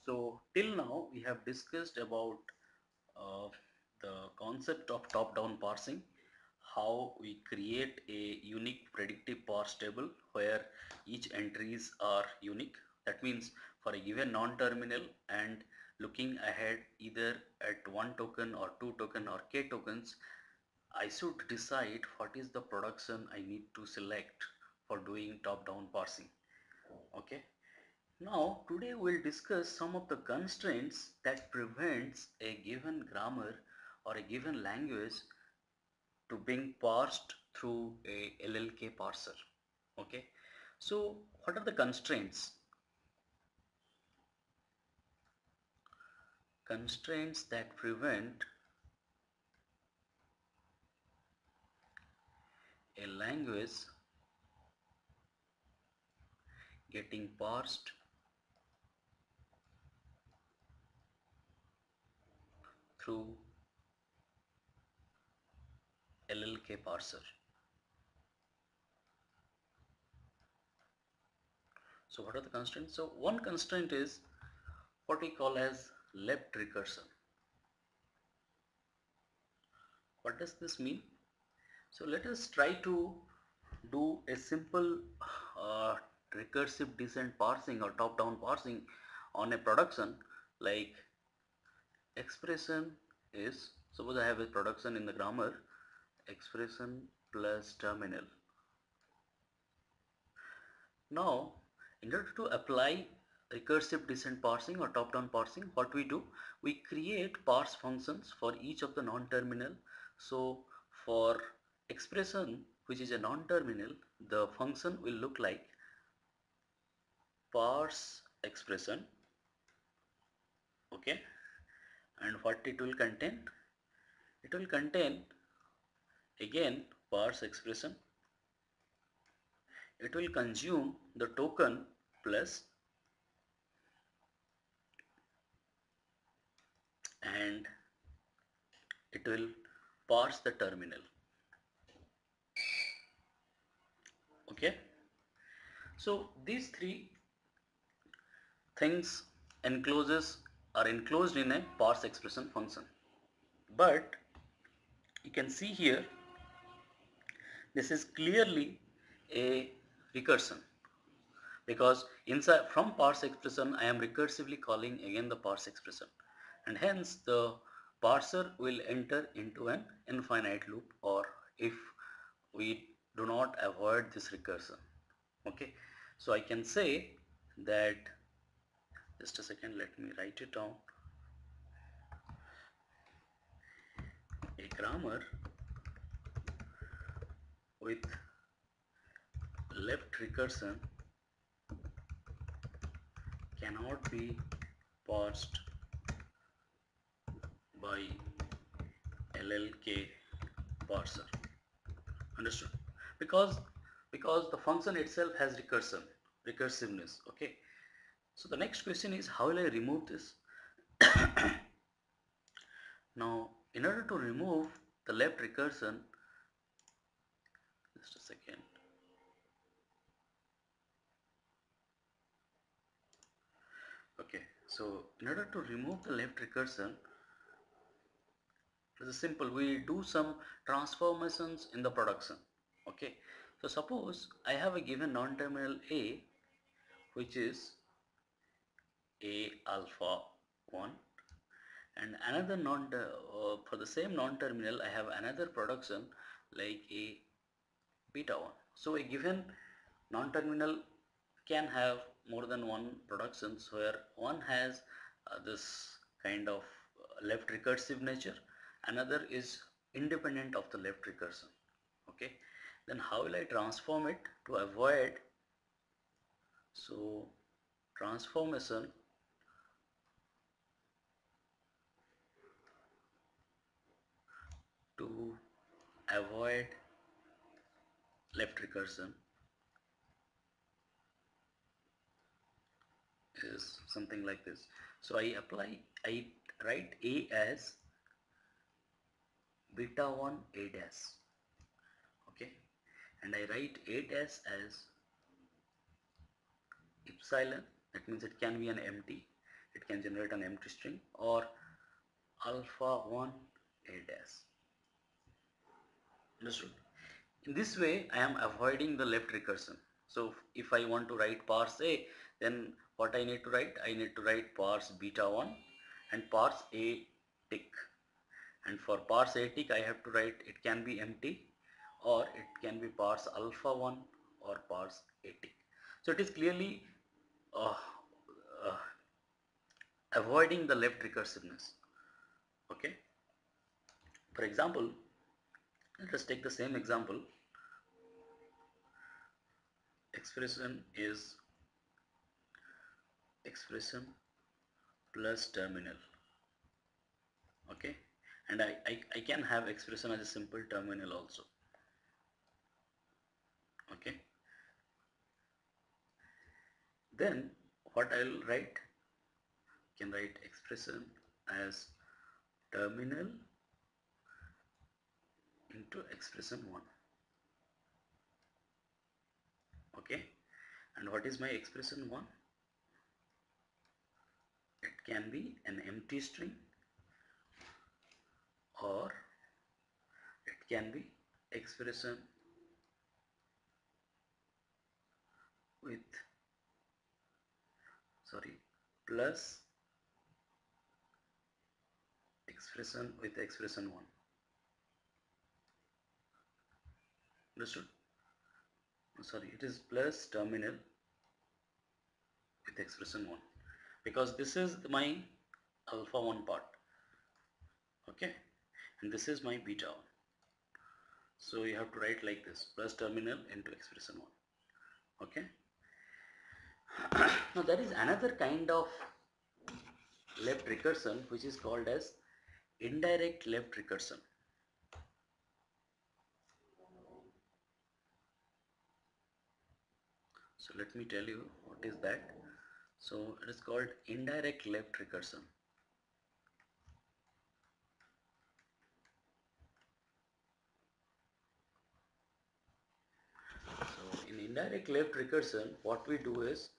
So till now we have discussed about uh, the concept of top-down parsing, how we create a unique predictive parse table where each entries are unique. That means for a given non-terminal and looking ahead either at one token or two token or k tokens, I should decide what is the production I need to select for doing top-down parsing. Okay. Now, today we'll discuss some of the constraints that prevents a given grammar or a given language to being parsed through a LLK parser. Okay. So, what are the constraints? Constraints that prevent a language getting parsed through LLK parser. So, what are the constraints? So, one constraint is what we call as left recursion. What does this mean? So let us try to do a simple uh, recursive descent parsing or top-down parsing on a production. Like expression is, suppose I have a production in the grammar, expression plus terminal. Now in order to apply recursive descent parsing or top-down parsing, what we do, we create parse functions for each of the non-terminal. So for expression, which is a non-terminal, the function will look like parse expression. Okay, and what it will contain? It will contain again parse expression. It will consume the token plus, and it will parse the terminal. Okay, so these three things encloses are enclosed in a parse expression function. But you can see here, this is clearly a recursion, because inside from parse expression I am recursively calling again the parse expression, and hence the parser will enter into an infinite loop, or if we do not avoid this recursion. Okay, so I can say that, just a second, let me write it down. A grammar with left recursion cannot be parsed by LLK parser. Understood? Because the function itself has recursiveness. Okay. So the next question is, how will I remove this? Now, in order to remove the left recursion, just a second. Okay, so in order to remove the left recursion, it is simple. We do some transformations in the production. Okay, so suppose I have a given non-terminal A, which is A alpha 1, and another for the same non-terminal I have another production like A beta 1. So a given non-terminal can have more than one productions, where one has this kind of left recursive nature, another is independent of the left recursion. Okay, then how will I transform it to avoid? So transformation to avoid left recursion is something like this. So I write A as beta 1 A dash. Okay, and I write A dash as epsilon, that means it can be an empty, it can generate an empty string, or alpha 1 a dash. Understood? In this way, I am avoiding the left recursion. So if I want to write parse A, then what I need to write? I need to write parse beta 1 and parse A tick. And for parse A tick, I have to write it can be empty, or it can be parse alpha 1 or parse A tick. So it is clearly uh, uh, avoiding the left recursiveness. Okay. For example, let us take the same example. Expression is expression plus terminal. Okay, and I can have expression as a simple terminal also. Okay, then what I will write, can write expression as terminal into expression 1. Okay, and what is my expression 1? It can be an empty string, or it can be expression with plus expression with expression 1. Understood? It is plus terminal with expression 1, because this is my alpha 1 part. Okay, and this is my beta 1. So you have to write like this, plus terminal into expression 1. Okay. Now there is another kind of left recursion which is called as indirect left recursion. So let me tell you what is that. So it is called indirect left recursion. So in indirect left recursion, what we do is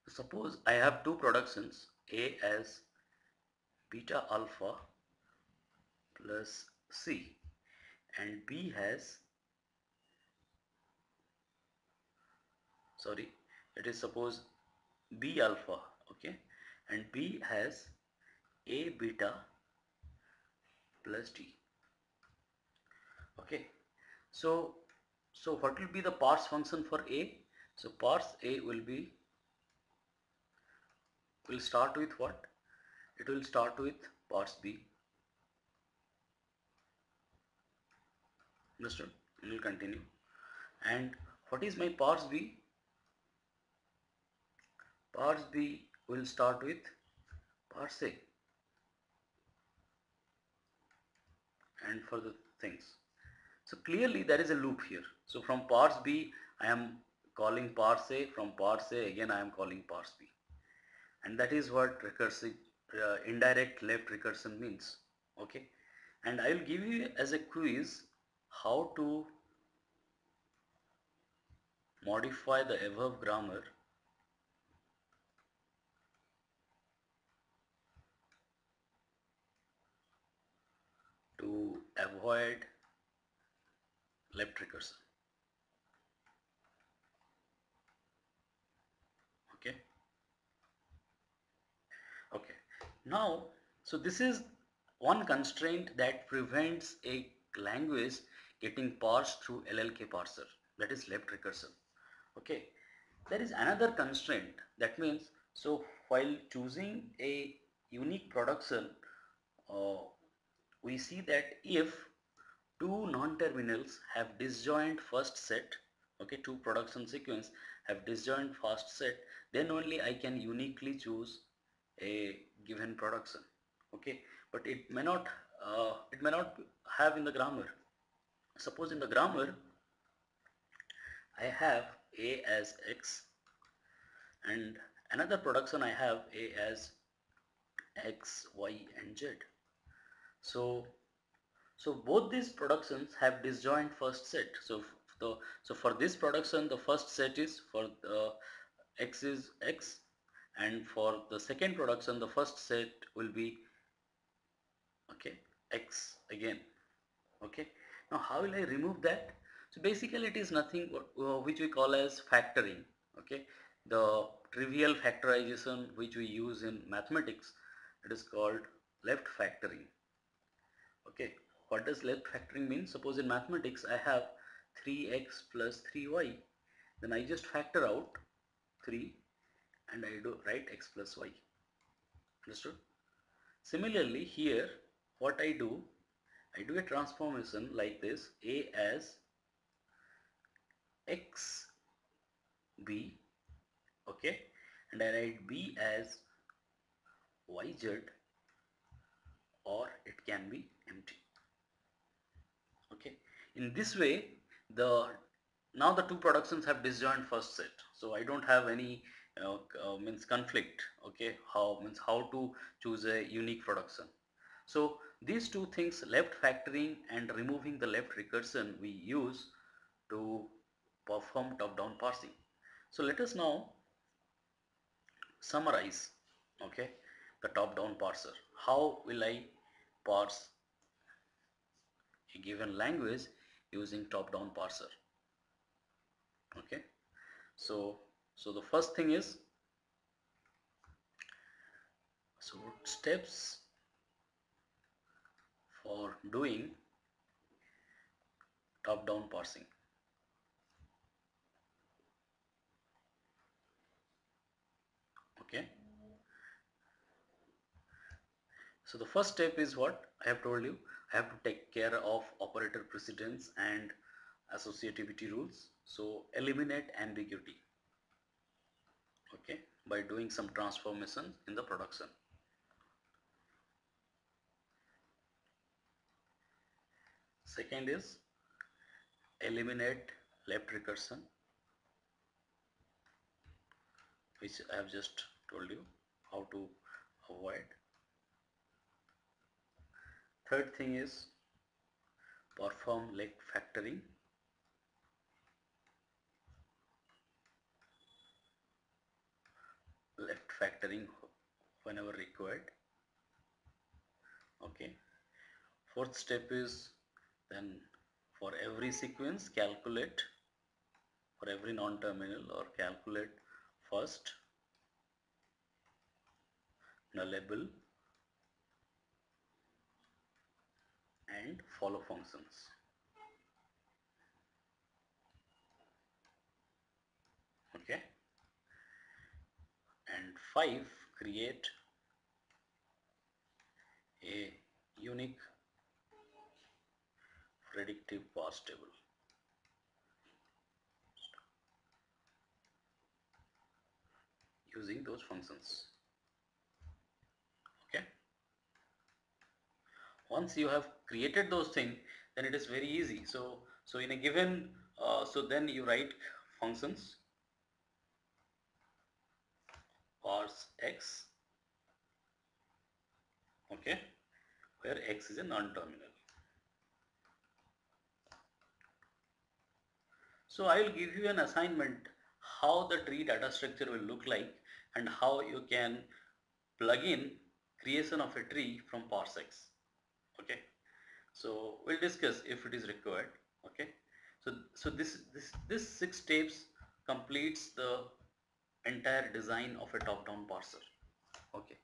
suppose I have two productions, A as beta alpha plus C, and B has, it is suppose B alpha, okay, and B has A beta plus D. Okay, so what will be the parse function for A? So parse A will start with what? It will start with parse B. Understood? It will continue. And what is my parse B? Parse B will start with parse A, and for the things. So clearly there is a loop here. So from parse B I am calling parse A, from parse A again I am calling parse B. And that is what recursive indirect left recursion means. Okay, and I will give you as a quiz how to modify the above grammar to avoid left recursion. Okay, okay, now so this is one constraint that prevents a language getting parsed through LLK parser, that is left recursion. Okay, there is another constraint, that means, so while choosing a unique production, uh, we see that if two non-terminals have disjoint first set, okay, two production sequence have disjoint first set, then only I can uniquely choose a given production. Okay, but it may not have in the grammar. Suppose in the grammar I have A as X, and another production I have A as X, Y and Z. So both these productions have disjoint first set. So for this production the first set is for the X is X, and for the second production the first set will be, okay, X again. Okay, now how will I remove that? So basically it is nothing which we call as factoring. Okay, the trivial factorization which we use in mathematics, it is called left factoring. Okay, what does left factoring mean? Suppose in mathematics I have 3x plus 3y, then I just factor out 3 and I do write x plus y. Understood? Similarly here what I do a transformation like this: a as x b, okay, and I write b as yz, or it can be empty. Okay, in this way the now the two productions have disjoint first set, so I don't have any means conflict. Okay, how to choose a unique production. So these two things, left factoring and removing the left recursion, we use to perform top-down parsing. So let us now summarize, okay, the top-down parser. How will I parse a given language using top-down parser? Okay, so the first thing is, so steps for doing top-down parsing. Okay, so the first step is what I have told you. I have to take care of operator precedence and associativity rules. So eliminate ambiguity, okay, by doing some transformations in the production. Second is eliminate left recursion, which I have just told you how to avoid. Third thing is perform left factoring. Left factoring whenever required. Okay. Fourth step is then for every sequence calculate, for every non-terminal, or calculate first nullable and follow functions. Okay. And 5, create a unique predictive parse table using those functions. Okay. Once you have created those things, then it is very easy. So in a given so then you write functions parse x, okay, where x is a non-terminal. So I will give you an assignment how the tree data structure will look like and how you can plug in creation of a tree from parsex. Okay, so we'll discuss if it is required. Okay, so this 6 steps completes the entire design of a top-down parser. Okay.